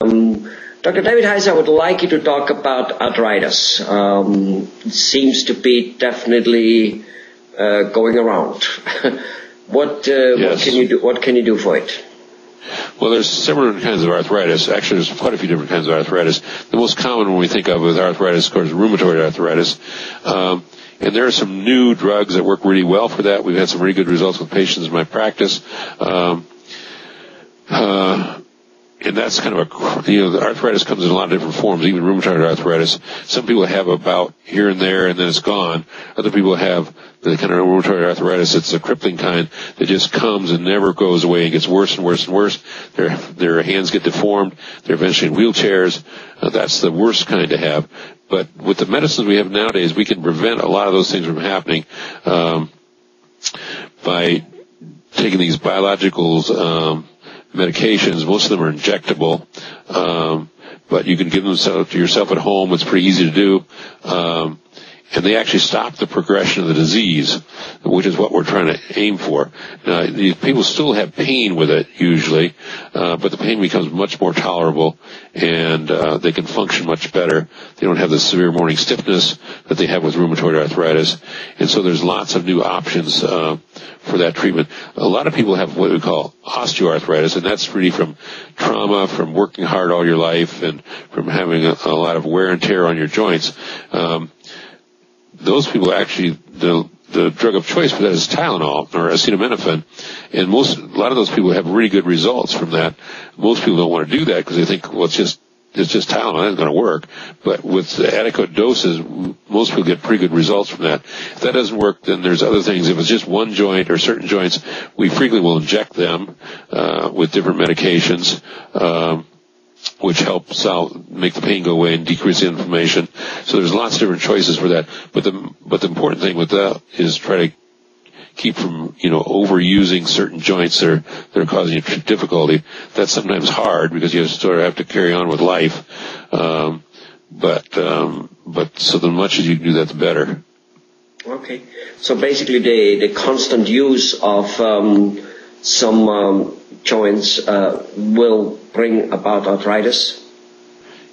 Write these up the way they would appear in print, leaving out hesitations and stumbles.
Dr. Davidhizar, I would like you to talk about arthritis. It seems to be definitely going around. What can you do? What can you do for it? Well, there's several different kinds of arthritis. Actually, there's quite a few different kinds of arthritis. The most common one we think of with arthritis, of course, is rheumatoid arthritis. And there are some new drugs that work really well for that. We've had some really good results with patients in my practice. And that's kind of the arthritis comes in a lot of different forms, even rheumatoid arthritis. Some people have a bout here and there and then it's gone. Other people have the kind of rheumatoid arthritis, it's a crippling kind that just comes and never goes away and gets worse and worse and worse. Their hands get deformed. They're eventually in wheelchairs. That's the worst kind to have. But with the medicines we have nowadays, we can prevent a lot of those things from happening by taking these biologicals, medications. Most of them are injectable, but you can give them to yourself at home. It's pretty easy to do, and they actually stop the progression of the disease, which is what we're trying to aim for. Now, these people still have pain with it usually, but the pain becomes much more tolerable, and they can function much better. They don't have the severe morning stiffness that they have with rheumatoid arthritis, and so there's lots of new options for that treatment. A lot of people have what we call osteoarthritis, and that's really from trauma, from working hard all your life, and from having a lot of wear and tear on your joints. Those people actually, the drug of choice for that is Tylenol or acetaminophen, and a lot of those people have really good results from that. Most people don't want to do that because they think, well, it's just Tylenol, it's going to work. But with the adequate doses, most people get pretty good results from that. If that doesn't work, then there's other things. If it's just one joint or certain joints, we frequently will inject them with different medications, which helps make the pain go away and decrease the inflammation. So there's lots of different choices for that. But the important thing with that is try to keep from, overusing certain joints that are causing you difficulty. That's sometimes hard because you sort of have to carry on with life. But so the much as you can do that, the better. Okay. So basically the constant use of some joints will bring about arthritis?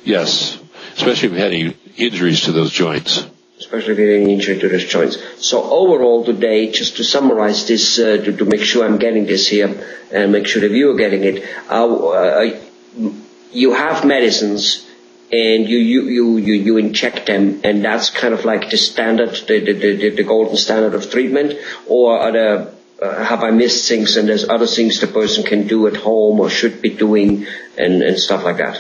Yes, especially if you had any injuries to those joints. Especially if you had any injury to those joints. So overall today, just to summarize this, to make sure I'm getting this here and make sure the viewer getting it, you have medicines and you inject them, and that's kind of like the standard, the golden standard of treatment, or are there have I missed things and there's other things the person can do at home or should be doing and stuff like that?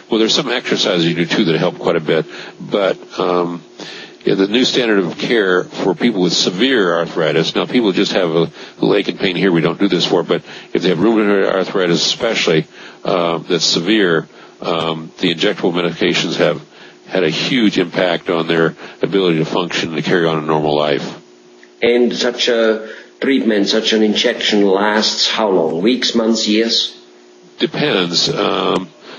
Well, there's some exercises you do too that help quite a bit, but the new standard of care for people with severe arthritis, now people just have a leg and pain here, we don't do this for, but if they have rheumatoid arthritis especially, that's severe, the injectable medications have had a huge impact on their ability to function and to carry on a normal life. And such a treatment, such an injection lasts how long? Weeks, months, years? Depends.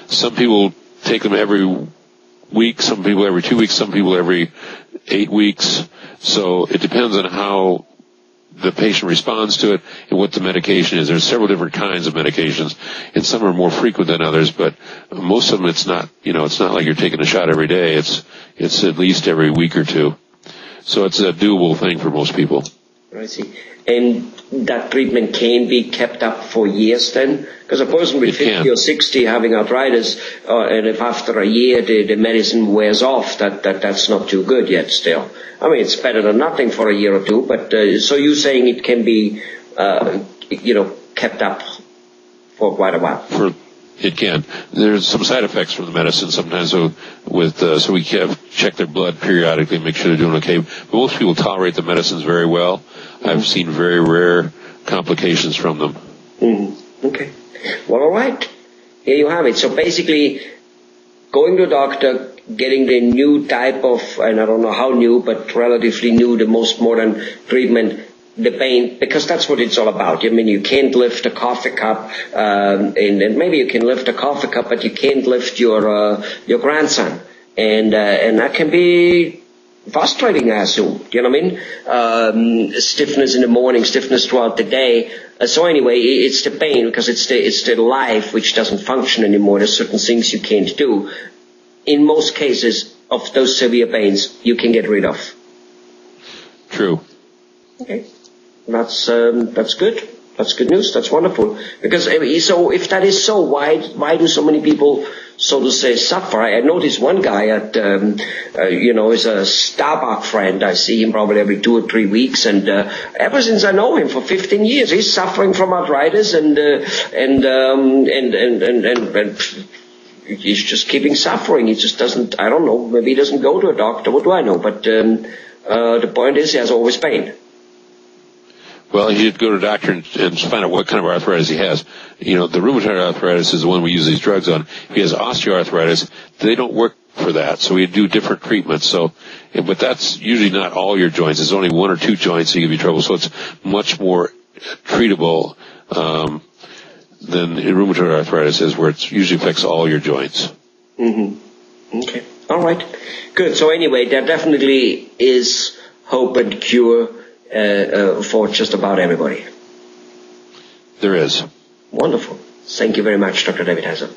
Some people take them every week, some people every 2 weeks, some people every 8 weeks. So it depends on how the patient responds to it and what the medication is. There's several different kinds of medications, and some are more frequent than others, but most of them it's not like you're taking a shot every day. It's at least every week or two. So it's a doable thing for most people. I see. And that treatment can be kept up for years then? Because a person with 50 or 60 having arthritis, and if after a year the medicine wears off, that's not too good yet still. I mean, it's better than nothing for a year or two, but so you're saying it can be, kept up for quite a while? It can. There's some side effects from the medicine sometimes, so we check their blood periodically and make sure they're doing okay. But most people tolerate the medicines very well. Mm-hmm. I've seen very rare complications from them. Mm-hmm. Okay. Well, all right. Here you have it. So basically, going to a doctor, getting the new type of, and I don't know how new, but relatively new, the most modern treatment, the pain, because that's what it's all about. I mean, you can't lift a coffee cup, and maybe you can lift a coffee cup, but you can't lift your grandson, and that can be frustrating, I assume. You know what I mean? Stiffness in the morning, stiffness throughout the day. So anyway, it's the pain because it's the life which doesn't function anymore. There's certain things you can't do. In most cases of those severe pains, you can get rid of. True. Okay. That's good. That's good news. That's wonderful. Because so if that is so, why do so many people, so to say, suffer? I noticed one guy at, is a Starbucks friend. I see him probably every 2 or 3 weeks, and ever since I know him for 15 years, he's suffering from arthritis, and he's just keeping suffering. He just doesn't. I don't know. Maybe he doesn't go to a doctor. What do I know? But the point is, he has always pain. Well, he should go to a doctor and find out what kind of arthritis he has. You know, the rheumatoid arthritis is the one we use these drugs on. If he has osteoarthritis, they don't work for that, so we do different treatments. So, but that's usually not all your joints. It's only 1 or 2 joints that give you trouble, so it's much more treatable than rheumatoid arthritis is, where it usually affects all your joints. Mm-hmm. Okay. All right. Good. So anyway, there definitely is hope and cure for just about everybody. There is. Wonderful. Thank you very much, Dr. Davidhizar.